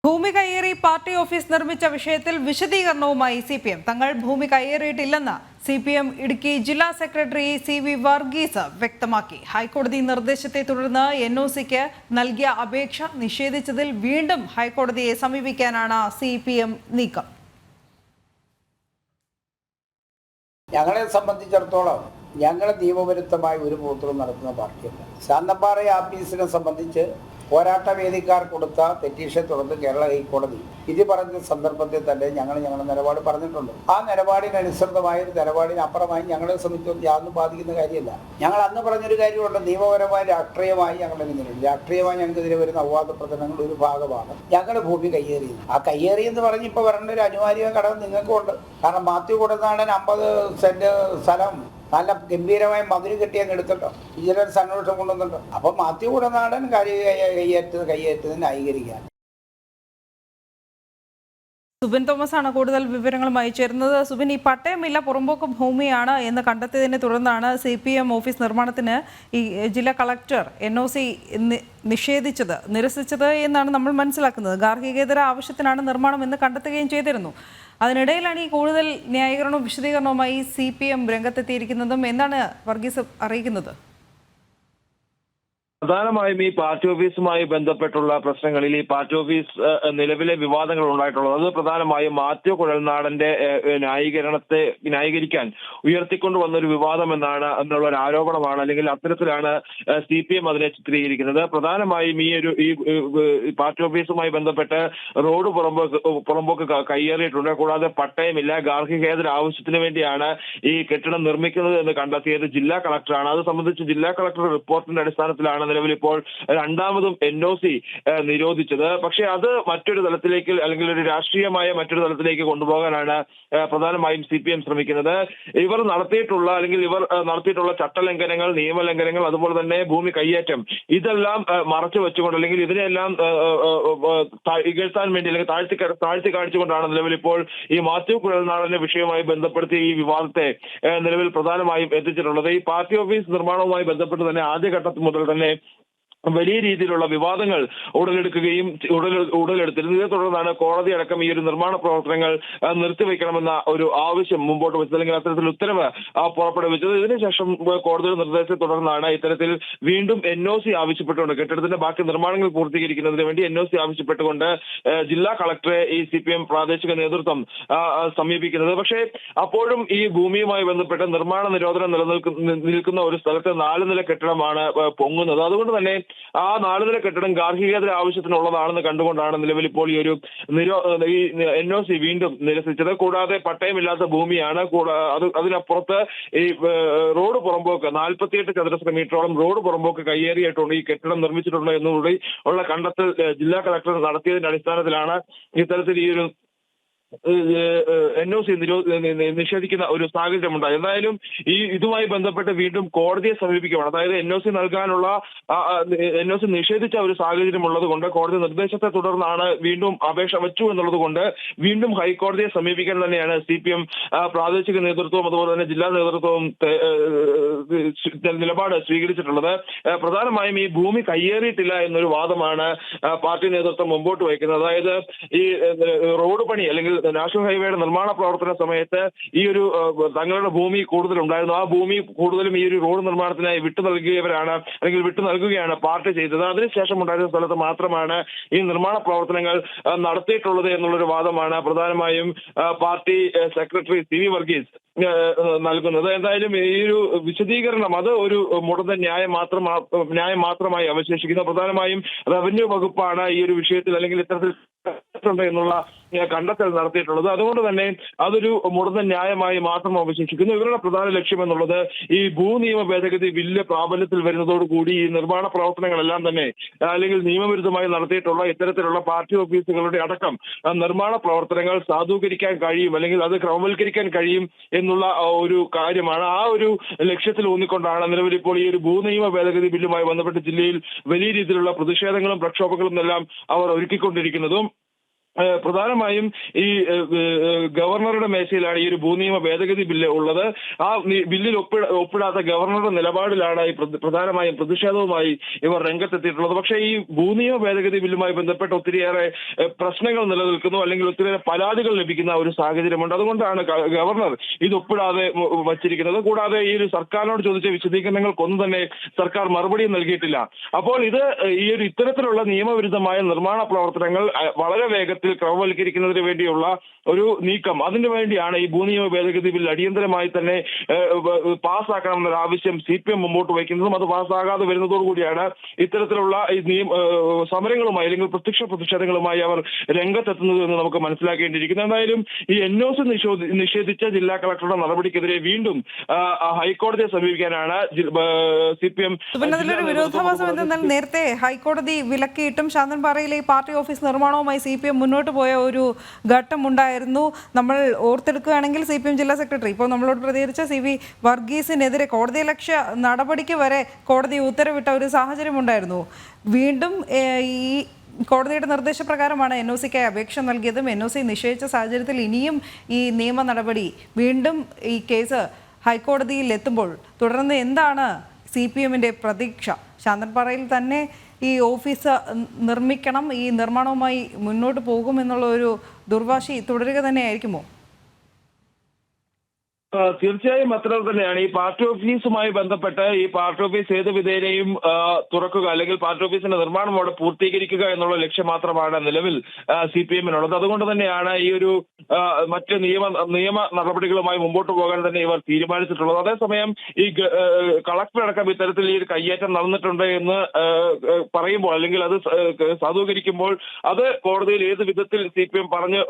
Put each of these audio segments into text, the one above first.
ഭൂമി കയ്യേറി party office നിർമ്മിച്ച വിഷയത്തിൽ വിശദീകരണവുമായി CPM. തങ്ങൾ ഭൂമി കയ്യേറിയിട്ടില്ലെന്ന് CPM ഇടുക്കി ജില്ലാ സെക്രട്ടറി CV വർഗീസ് വ്യക്തമാക്കി. ഹൈക്കോടതി നിർദ്ദേശത്തെ തുടർന്ന് NOCക്ക് നൽകിയ അപേക്ഷ നിഷേധിച്ചതിൽ വീണ്ടും ഹൈക്കോടതിയെ സമീപിക്കാനാണ് CPM നീക്കം. ഞങ്ങളെ സംബന്ധിച്ചിടത്തോളം ഞങ്ങൾ നിയമവിരുദ്ധമായ ഒരു പ്രവർത്തനം നടത്തുന്ന പാർട്ടിയല്ല. ശാന്തമ്പാറ ആഫീസിനെ സംബന്ധിച്ച് പോരാട്ട വേദിക്കാർ കൊടുത്ത പെറ്റീഷൻ തുടർന്ന് കേരള ഹൈക്കോടതി വിധി പറഞ്ഞ സന്ദർഭത്തിൽ തന്നെ ഞങ്ങളുടെ നിലപാട് പറഞ്ഞിട്ടുണ്ട്. ആ നിലപാടിനനുസൃതമായ ഒരു നിലപാടിനപ്പുറമായി ഞങ്ങളെ സംബന്ധിച്ച് യാതൊന്നും ബാധിക്കുന്ന കാര്യമല്ല. ഞങ്ങൾ അന്ന് പറഞ്ഞൊരു കാര്യമുണ്ട്, നിയമപരമായി രാഷ്ട്രീയമായി ഞങ്ങളുടെ മുന്നിലുണ്ട്. രാഷ്ട്രീയമായി ഞങ്ങൾക്കെതിരെ വരുന്ന അപവാദ പ്രചരണങ്ങളുടെ ഒരു ഭാഗമാണ് ഞങ്ങൾ ഭൂമി കയ്യേറിയത്. ആ കയ്യേറി എന്ന് പറഞ്ഞ് ഇപ്പോൾ വരേണ്ട ഒരു അനിവാര്യ ഘടകം നിങ്ങൾക്കും ഉണ്ട്. കാരണം മാത്യു കൊടുത്താടൻ 50 സെന്റ് സ്ഥലം നല്ല ഗംഭീരമായ മധുര കെട്ടി അങ്ങ് എടുത്തിട്ടോ, വിജിലൻസ് അന്വേഷണം കൊണ്ടുവന്നിട്ടോ. അപ്പം മാത്യു കൊടുത്താടൻ കയ്യേറ്റത് ന്യായീകരിക്കാൻ. സുബിൻ തോമസ് ആണ് കൂടുതൽ വിവരങ്ങളുമായി ചേരുന്നത്. സുബിൻ, ഈ പട്ടയമില്ല പുറമ്പോക്ക് ഭൂമിയാണ് എന്ന് കണ്ടെത്തിയതിനെ തുടർന്നാണ് CPM ഓഫീസ് നിർമ്മാണത്തിന് ഈ ജില്ലാ കളക്ടർ NOC നിരസിച്ചത് എന്നാണ് നമ്മൾ മനസ്സിലാക്കുന്നത്. ഗാർഹികേതര ആവശ്യത്തിനാണ് നിർമ്മാണം എന്ന് കണ്ടെത്തുകയും ചെയ്തിരുന്നു. അതിനിടയിലാണ് ഈ കൂടുതൽ ന്യായീകരണവും വിശദീകരണവുമായി CPM രംഗത്തെത്തിയിരിക്കുന്നതും. എന്താണ് വർഗീസ് അറിയിക്കുന്നത്? പ്രധാനമായും ഈ പാർട്ടി ഓഫീസുമായി ബന്ധപ്പെട്ടുള്ള പ്രശ്നങ്ങളിൽ ഈ പാർട്ടി ഓഫീസ് നിലവിലെ വിവാദങ്ങൾ ഉണ്ടായിട്ടുള്ളത് അത് പ്രധാനമായും മാത്യു കുഴൽനാടന്റെ ന്യായീകരിക്കാൻ ഉയർത്തിക്കൊണ്ടുവന്ന ഒരു വിവാദം എന്നുള്ള ഒരു ആരോപണമാണ്, അല്ലെങ്കിൽ അത്തരത്തിലാണ് CPM അതിനെ ചിത്രീകരിക്കുന്നത്. പ്രധാനമായും ഈ പാർട്ടി ഓഫീസുമായി ബന്ധപ്പെട്ട് റോഡ് പുറമ്പോക്ക് കയ്യേറിയിട്ടുണ്ട്. കൂടാതെ പട്ടയമില്ല, ഗാർഹികേതര ആവശ്യത്തിന് വേണ്ടിയാണ് ഈ കെട്ടിടം നിർമ്മിക്കുന്നത് എന്ന് കണ്ടെത്തിയത് ജില്ലാ കളക്ടറാണ്. അത് സംബന്ധിച്ച് ജില്ലാ കളക്ടർ റിപ്പോർട്ടിന്റെ അടിസ്ഥാനത്തിലാണ് നിലവിൽ ഇപ്പോൾ രണ്ടാമതും NOC നിരോധിച്ചത്. പക്ഷേ അത് മറ്റൊരു തലത്തിലേക്ക്, അല്ലെങ്കിൽ ഒരു രാഷ്ട്രീയമായ മറ്റൊരു തലത്തിലേക്ക് കൊണ്ടുപോകാനാണ് പ്രധാനമായും CPM ശ്രമിക്കുന്നത്. ഇവർ നടത്തിയിട്ടുള്ള ചട്ടലംഘനങ്ങൾ, നിയമലംഘനങ്ങൾ, അതുപോലെ തന്നെ ഭൂമി കയ്യേറ്റം, ഇതെല്ലാം മറച്ചു വെച്ചുകൊണ്ട്, അല്ലെങ്കിൽ ഇതിനെല്ലാം ഇകഴ്ത്താൻ വേണ്ടി, അല്ലെങ്കിൽ താഴ്ത്തി കാണിച്ചുകൊണ്ടാണ് നിലവിൽ ഇപ്പോൾ ഈ മാത്യു കുഴൽനാടന്റെ വിഷയവുമായി ബന്ധപ്പെടുത്തി ഈ വിവാദത്തെ നിലവിൽ പ്രധാനമായും എത്തിച്ചിട്ടുള്ളത്. ഈ പാർട്ടി ഓഫീസ് നിർമ്മാണവുമായി ബന്ധപ്പെട്ട് തന്നെ ആദ്യഘട്ടത്തിൽ മുതൽ തന്നെ വലിയ രീതിയിലുള്ള വിവാദങ്ങൾ ഉടലെടുത്തിരുന്നു. ഇതേ തുടർന്നാണ് കോടതി അടക്കം ഈ ഒരു നിർമ്മാണ പ്രവർത്തനങ്ങൾ നിർത്തിവെക്കണമെന്ന ഒരു ആവശ്യം മുമ്പോട്ട് വെച്ചത്, അല്ലെങ്കിൽ അത്തരത്തിൽ ഉത്തരവ് പുറപ്പെടുവിച്ചത്. ഇതിനുശേഷം കോടതിയുടെ നിർദ്ദേശത്തെ തുടർന്നാണ് ഇത്തരത്തിൽ വീണ്ടും NOC ആവശ്യപ്പെട്ടുകൊണ്ട്, കെട്ടിടത്തിന്റെ ബാക്കി നിർമ്മാണങ്ങൾ പൂർത്തീകരിക്കുന്നതിന് വേണ്ടി NOC ആവശ്യപ്പെട്ടുകൊണ്ട് ജില്ലാ കളക്ടറെ ഈ CPM പ്രാദേശിക നേതൃത്വം സമീപിക്കുന്നത്. പക്ഷേ അപ്പോഴും ഈ ഭൂമിയുമായി ബന്ധപ്പെട്ട് നിർമ്മാണ നിരോധനം നിൽക്കുന്ന ഒരു സ്ഥലത്ത് 4 നില കെട്ടിടമാണ് പൊങ്ങുന്നത്. അതുകൊണ്ട് തന്നെ ആ 4 നില കെട്ടിടം ഗാർഹികേതര ആവശ്യത്തിനുള്ളതാണെന്ന് കണ്ടുകൊണ്ടാണ് നിലവിൽ ഇപ്പോൾ ഈ NOC വീണ്ടും നിരസിച്ചത്. കൂടാതെ പട്ടയമില്ലാത്ത ഭൂമിയാണ്. അതിനപ്പുറത്ത് ഈ റോഡ് പുറമ്പോക്ക് 48 ചതുരശ്ര മീറ്ററോളം റോഡ് പുറമ്പോക്ക് കയ്യേറിയിട്ടുണ്ട്, ഈ കെട്ടിടം നിർമ്മിച്ചിട്ടുണ്ട് എന്നുകൂടി ഉള്ള കണ്ടെത്തൽ ജില്ലാ കളക്ടർ നടത്തിയതിന്റെ അടിസ്ഥാനത്തിലാണ് ഇത്തരത്തിൽ ഈ ഒരു NOC നിഷേധിക്കുന്ന ഒരു സാഹചര്യമുണ്ടായി. എന്തായാലും ഇതുമായി ബന്ധപ്പെട്ട് വീണ്ടും കോടതിയെ സമീപിക്കുകയാണ്. അതായത് NOC നിഷേധിച്ച ഒരു സാഹചര്യം ഉള്ളത് കൊണ്ട്, കോടതി നിർദ്ദേശത്തെ തുടർന്നാണ് വീണ്ടും അപേക്ഷ വെച്ചു എന്നുള്ളത് കൊണ്ട് വീണ്ടും ഹൈക്കോടതിയെ സമീപിക്കാൻ തന്നെയാണ് CPM പ്രാദേശിക നേതൃത്വവും അതുപോലെ തന്നെ ജില്ലാ നേതൃത്വവും നിലപാട് സ്വീകരിച്ചിട്ടുള്ളത്. പ്രധാനമായും ഈ ഭൂമി കയ്യേറിയിട്ടില്ല എന്നൊരു വാദമാണ് പാർട്ടി നേതൃത്വം മുമ്പോട്ട് വയ്ക്കുന്നത്. അതായത് ഈ റോഡ് പണി, അല്ലെങ്കിൽ നാഷണൽ ഹൈവേയുടെ നിർമ്മാണ പ്രവർത്തന സമയത്ത് ഈ ഒരു തങ്ങളുടെ ഭൂമി കൂടുതലുണ്ടായിരുന്നു. ആ ഭൂമി കൂടുതലും ഈ ഒരു റോഡ് നിർമ്മാണത്തിനായി വിട്ടു നൽകുകയാണ് പാർട്ടി ചെയ്തത്. അതിനുശേഷം ഉണ്ടായിരുന്ന സ്ഥലത്ത് മാത്രമാണ് ഈ നിർമ്മാണ പ്രവർത്തനങ്ങൾ നടത്തിയിട്ടുള്ളത് എന്നുള്ളൊരു വാദമാണ് പ്രധാനമായും പാർട്ടി സെക്രട്ടറി CV വർഗീസ് നൽകുന്നത്. എന്തായാലും ഈ ഒരു വിശദീകരണം അത് ഒരു മുടന്ത ന്യായം മാത്രമായി അവശേഷിക്കുന്നു. പ്രധാനമായും റവന്യൂ വകുപ്പാണ് ഈ ഒരു വിഷയത്തിൽ, അല്ലെങ്കിൽ ഇത്തരത്തിൽ എന്നുള്ള കണ്ടെത്തൽ നടത്തിയിട്ടുള്ളത്. അതുകൊണ്ട് തന്നെ അതൊരു മുടന്ത ന്യായമായി മാത്രം അവശേഷിക്കുന്നു. ഇവരുടെ പ്രധാന ലക്ഷ്യം എന്നുള്ളത് ഈ ഭൂനിയമ ഭേദഗതി ബില്ല് പ്രാബല്യത്തിൽ വരുന്നതോടുകൂടി ഈ നിർമ്മാണ പ്രവർത്തനങ്ങളെല്ലാം തന്നെ, അല്ലെങ്കിൽ നിയമവിരുദ്ധമായി നടത്തിയിട്ടുള്ള ഇത്തരത്തിലുള്ള പാർട്ടി ഓഫീസുകളുടെ അടക്കം നിർമ്മാണ പ്രവർത്തനങ്ങൾ സാധൂകരിക്കാൻ കഴിയും, അല്ലെങ്കിൽ അത് ക്രമവൽക്കരിക്കാൻ കഴിയും എന്നുള്ള ഒരു കാര്യമാണ്. ആ ഒരു ലക്ഷ്യത്തിൽ ഊന്നിക്കൊണ്ടാണ് നിലവിൽ ഇപ്പോൾ ഈ ഒരു ഭൂനിയമ ഭേദഗതി ബില്ലുമായി ബന്ധപ്പെട്ട് ജില്ലയിൽ വലിയ രീതിയിലുള്ള പ്രതിഷേധങ്ങളും പ്രക്ഷോഭങ്ങളും എല്ലാം അവർ ഒരുക്കിക്കൊണ്ടിരിക്കുന്നതും. പ്രധാനമായും ഈ ഗവർണറുടെ മേശയിലാണ് ഈ ഒരു ഭൂനിയമ ഭേദഗതി ബില്ല് ഉള്ളത്. ആ ബില്ലിൽ ഒപ്പിടാത്ത ഗവർണറുടെ നിലപാടിലാണ് ഈ പ്രധാനമായും പ്രതിഷേധവുമായി ഇവർ രംഗത്തെത്തിയിട്ടുള്ളത്. പക്ഷേ ഈ ഭൂനിയമ ഭേദഗതി ബില്ലുമായി ബന്ധപ്പെട്ട് ഒത്തിരിയേറെ പ്രശ്നങ്ങൾ നിലനിൽക്കുന്നു, അല്ലെങ്കിൽ ഒത്തിരിയേറെ പരാതികൾ ലഭിക്കുന്ന ഒരു സാഹചര്യമുണ്ട്. അതുകൊണ്ടാണ് ഗവർണർ ഇത് ഒപ്പിടാതെ വച്ചിരിക്കുന്നത്. കൂടാതെ ഈ ഒരു സർക്കാരിനോട് ചോദിച്ച വിശദീകരണങ്ങൾക്കൊന്നും തന്നെ സർക്കാർ മറുപടി നൽകിയിട്ടില്ല. അപ്പോൾ ഇത് ഈ ഒരു ഇത്തരത്തിലുള്ള നിയമവിരുദ്ധമായ നിർമ്മാണ പ്രവർത്തനങ്ങൾ വളരെ വേഗത്തിൽ ക്രമവൽക്കരിക്കുന്നതിന് വേണ്ടിയുള്ള ഒരു നീക്കം, അതിനു വേണ്ടിയാണ് ഈ ഭൂനിയമ ഭേദഗതി ബിൽ അടിയന്തരമായി തന്നെ പാസ്സാക്കണമെന്നൊരു ആവശ്യം CPM മുമ്പോട്ട് വയ്ക്കുന്നതും അത് പാസ്സാകാതെ വരുന്നതോടുകൂടിയാണ് ഇത്തരത്തിലുള്ള ഈ സമരങ്ങളുമായി അല്ലെങ്കിൽ പ്രത്യക്ഷ പ്രതിഷേധങ്ങളുമായി അവർ രംഗത്തെത്തുന്നത് എന്ന് നമുക്ക് മനസ്സിലാക്കേണ്ടിയിരിക്കുന്നു. എന്തായാലും ഈ NOC നിഷേധിച്ച ജില്ലാ കളക്ടറുടെ നടപടിക്കെതിരെ വീണ്ടും ഹൈക്കോടതിയെ സമീപിക്കാനാണ് CPM. അതിലൊരു വിരോധാഭാസം എന്തെന്നാൽ നേരത്തെ ഹൈക്കോടതി വിലക്കിയിട്ടും ശാന്തൻപാറയിലെ ഈ പാർട്ടി ഓഫീസ് നിർമ്മാണവുമായി CPM മുന്നോട്ട് പോയ ഒരു ഘട്ടമുണ്ടായിരുന്നു. നമ്മൾ ഓർത്തെടുക്കുകയാണെങ്കിൽ CPM ജില്ലാ സെക്രട്ടറി ഇപ്പോൾ നമ്മളോട് പ്രതികരിച്ച CV വർഗീസിനെതിരെ കോടതിയലക്ഷ്യ നടപടിക്ക് വരെ കോടതി ഉത്തരവിട്ട ഒരു സാഹചര്യമുണ്ടായിരുന്നു. വീണ്ടും ഈ കോടതിയുടെ നിർദ്ദേശപ്രകാരമാണ് NOCക്കായി അപേക്ഷ നൽകിയതും NOC നിശ്ചയിച്ച സാഹചര്യത്തിൽ ഇനിയും ഈ നിയമ നടപടി വീണ്ടും ഈ കേസ് ഹൈക്കോടതിയിൽ എത്തുമ്പോൾ തുടർന്ന് എന്താണ് CPMന്റെ പ്രതീക്ഷ? ശാന്തൻപാറയിൽ തന്നെ ഈ ഓഫീസ് നിർമ്മിക്കണം, ഈ നിർമ്മാണവുമായി മുന്നോട്ട് പോകുമെന്നുള്ള ഒരു ദുർവാശി തുടരുക തന്നെയായിരിക്കുമോ? തീർച്ചയായും അത്തരം തന്നെയാണ്. ഈ പാർട്ടി ഓഫീസുമായി ബന്ധപ്പെട്ട് ഈ പാർട്ടി ഓഫീസ് ഏത് വിധേനയും തുറക്കുക അല്ലെങ്കിൽ പാർട്ടി ഓഫീസിന്റെ നിർമ്മാണം അവിടെ പൂർത്തീകരിക്കുക എന്നുള്ള ലക്ഷ്യം മാത്രമാണ് നിലവിൽ CPMനുള്ളത്. അതുകൊണ്ട് തന്നെയാണ് ഈ ഒരു മറ്റ് നിയമ നടപടികളുമായി മുമ്പോട്ട് പോകാൻ തന്നെ ഇവർ തീരുമാനിച്ചിട്ടുള്ളത്. അതേസമയം ഈ കളക്ടറടക്കം ഇത്തരത്തിൽ ഈ ഒരു കയ്യേറ്റം നടന്നിട്ടുണ്ട് എന്ന് പറയുമ്പോൾ അല്ലെങ്കിൽ അത് സാധൂകരിക്കുമ്പോൾ അത് കോടതിയിൽ ഏത് വിധത്തിൽ CPM പറഞ്ഞ്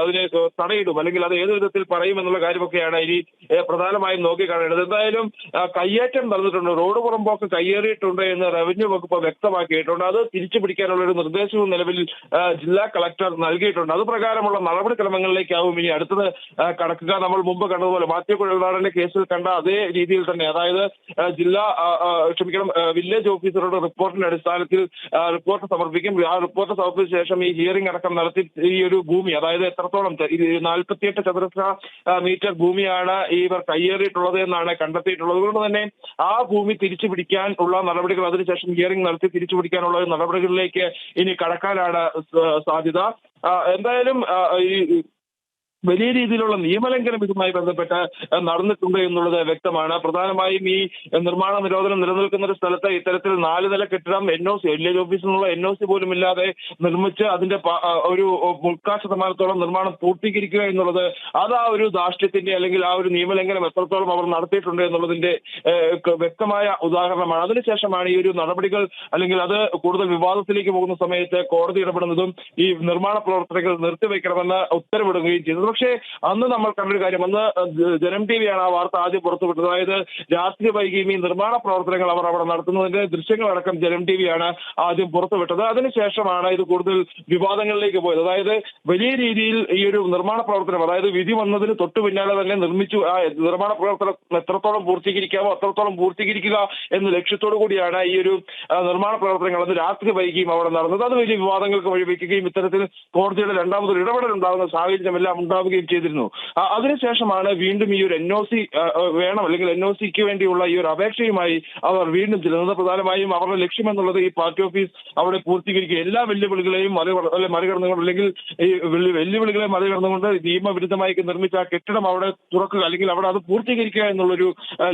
അതിനെ തടയിടും അല്ലെങ്കിൽ അത് ഏത് വിധത്തിൽ പറയും എന്നുള്ള കാര്യമൊക്കെയാണ് ഇനി പ്രധാനമായും നോക്കിക്കാണേണ്ടത്. എന്തായാലും കയ്യേറ്റം നടന്നിട്ടുണ്ട്, റോഡ് പുറമ്പോക്ക് കയ്യേറിയിട്ടുണ്ട് എന്ന് റവന്യൂ വകുപ്പ് വ്യക്തമാക്കിയിട്ടുണ്ട്. അത് തിരിച്ചു പിടിക്കാനുള്ള ഒരു നിർദ്ദേശവും നിലവിൽ ജില്ലാ കളക്ടർ നൽകിയിട്ടുണ്ട്. അത് പ്രകാരമുള്ള നടപടിക്രമങ്ങളിലേക്കാവും ഇനി അടുത്തത് കടക്കുക. നമ്മൾ മുമ്പ് കണ്ടതുപോലെ മാത്യു കുഴൽനാടന്റെ കേസിൽ കണ്ട അതേ രീതിയിൽ തന്നെ, അതായത് വില്ലേജ് ഓഫീസറുടെ റിപ്പോർട്ടിന്റെ അടിസ്ഥാനത്തിൽ റിപ്പോർട്ട് സമർപ്പിക്കും. ആ റിപ്പോർട്ട് സമർപ്പിച്ച ശേഷം ഈ ഹിയറിംഗ് അടക്കം നടത്തി ഈ ഒരു ഭൂമി, അതായത് എത്രത്തോളം 48 ചതുരശ്ര മീറ്റർ ഭൂമിയാണ് ഇവർ കയ്യേറിയിട്ടുള്ളത് എന്നാണ് കണ്ടെത്തിയിട്ടുള്ളത്. അതുകൊണ്ട് തന്നെ ആ ഭൂമി തിരിച്ചു പിടിക്കാൻ ഉള്ള നടപടികൾ, അതിനുശേഷം ഹിയറിംഗ് നടത്തി തിരിച്ചു പിടിക്കാനുള്ള നടപടികളിലേക്ക് ഇനി കടക്കാനാണ് സാധ്യത. എന്തായാലും ഈ വലിയ രീതിയിലുള്ള നിയമലംഘനം ഇതുമായി ബന്ധപ്പെട്ട് നടന്നിട്ടുണ്ട് എന്നുള്ളത് വ്യക്തമാണ്. പ്രധാനമായും ഈ നിർമ്മാണ നിരോധനം നിലനിൽക്കുന്ന ഒരു സ്ഥലത്ത് ഇത്തരത്തിൽ 4 നില കെട്ടിടം വില്ലേജ് ഓഫീസിൽ നിന്നുള്ള NOC പോലും ഇല്ലാതെ നിർമ്മിച്ച് അതിന്റെ ഒരു 30% നിർമ്മാണം പൂർത്തീകരിക്കുക എന്നുള്ളത് അത് ആ ഒരു ധാർഷ്ട്യത്തിന്റെ അല്ലെങ്കിൽ ആ ഒരു നിയമലംഘനം എത്രത്തോളം അവർ നടത്തിയിട്ടുണ്ട് എന്നുള്ളതിന്റെ വ്യക്തമായ ഉദാഹരണമാണ്. അതിനുശേഷമാണ് ഈ ഒരു നടപടികൾ അല്ലെങ്കിൽ അത് കൂടുതൽ വിവാദത്തിലേക്ക് പോകുന്ന സമയത്ത് കോടതി ഇടപെടുന്നതും ഈ നിർമ്മാണ പ്രവർത്തനങ്ങൾ നിർത്തിവെക്കണമെന്ന് ഉത്തരവിടുകയും ചെയ്തത്. പക്ഷേ അന്ന് നമ്മൾ കണ്ടൊരു കാര്യം, അന്ന് ജനം TVയാണ് ആ വാർത്ത ആദ്യം പുറത്തുവിട്ടത്. അതായത് രാത്രി വൈകിയും ഈ നിർമ്മാണ പ്രവർത്തനങ്ങൾ അവർ അവിടെ നടത്തുന്നതിന്റെ ദൃശ്യങ്ങളടക്കം ജനം TVയാണ് ആദ്യം പുറത്തുവിട്ടത്. അതിനുശേഷമാണ് ഇത് കൂടുതൽ വിവാദങ്ങളിലേക്ക് പോയത്. അതായത് വലിയ രീതിയിൽ ഈ ഒരു നിർമ്മാണ പ്രവർത്തനം, അതായത് വിധി വന്നതിന് തൊട്ടു പിന്നാലെ തന്നെ നിർമ്മിച്ചു ആ നിർമ്മാണ പ്രവർത്തനം എത്രത്തോളം പൂർത്തീകരിക്കാമോ അത്രത്തോളം പൂർത്തീകരിക്കുക എന്ന ലക്ഷ്യത്തോടു കൂടിയാണ് ഈ ഒരു നിർമ്മാണ പ്രവർത്തനങ്ങൾ അന്ന് രാത്രി വൈകിയും അവിടെ നടന്നത്. അത് വലിയ വിവാദങ്ങൾക്ക് വഴിവെക്കുകയും ഇത്തരത്തിൽ കോടതിയുടെ രണ്ടാമതൊരു ഇടപെടൽ ഉണ്ടാകുന്ന സാഹചര്യമെല്ലാം ഉണ്ടാവുകയും ചെയ്തിരുന്നു. അതിനുശേഷമാണ് വീണ്ടും ഈ ഒരു NOC വേണം അല്ലെങ്കിൽ NOCക്ക് വേണ്ടിയുള്ള ഈ ഒരു അപേക്ഷയുമായി അവർ വീണ്ടും ചെല്ലുന്നത്. പ്രധാനമായും അവരുടെ ലക്ഷ്യം എന്നുള്ളത് ഈ പാർട്ടി ഓഫീസ് അവിടെ പൂർത്തീകരിക്കുക, എല്ലാ വെല്ലുവിളികളെയും മറികടന്നുകൊണ്ട് അല്ലെങ്കിൽ ഈ വെല്ലുവിളികളെ മറികടന്നുകൊണ്ട് നിയമവിരുദ്ധമായി നിർമ്മിച്ച ആ കെട്ടിടം അവിടെ തുറക്കുക അല്ലെങ്കിൽ അവിടെ അത് പൂർത്തീകരിക്കുക എന്നുള്ളൊരു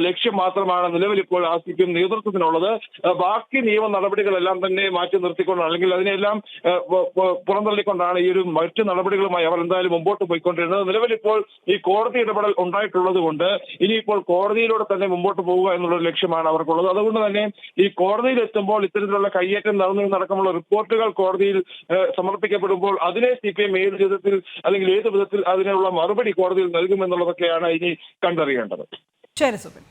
ലക്ഷ്യം മാത്രമാണ് നിലവിൽ ഇപ്പോൾ CPM നേതൃത്വത്തിനുള്ളത്. ബാക്കി നിയമ നടപടികളെല്ലാം തന്നെ മാറ്റി നിർത്തിക്കൊണ്ടാണ് അല്ലെങ്കിൽ അതിനെല്ലാം പുറന്തള്ളിക്കൊണ്ടാണ് ഈ ഒരു മറ്റു നടപടികളുമായി അവർ എന്തായാലും മുമ്പോട്ട് പോയിക്കൊണ്ടിരുന്നത്. നിലവിൽ ഇപ്പോൾ ഈ കോടതി ഇടപെടൽ ഉണ്ടായിട്ടുള്ളത് കൊണ്ട് ഇനിയിപ്പോൾ കോടതിയിലൂടെ തന്നെ മുമ്പോട്ട് പോവുക എന്നുള്ള ലക്ഷ്യമാണ് അവർക്കുള്ളത്. അതുകൊണ്ട് തന്നെ ഈ കോടതിയിൽ എത്തുമ്പോൾ ഇത്തരത്തിലുള്ള കയ്യേറ്റം നടക്കമുള്ള റിപ്പോർട്ടുകൾ കോടതിയിൽ സമർപ്പിക്കപ്പെടുമ്പോൾ അതിനെ CPM ഏത് വിധത്തിൽ അല്ലെങ്കിൽ ഏത് വിധത്തിൽ അതിനുള്ള മറുപടി കോടതിയിൽ നൽകുമെന്നുള്ളതൊക്കെയാണ് ഇനി കണ്ടറിയേണ്ടത്. ശരി സുബിൻ.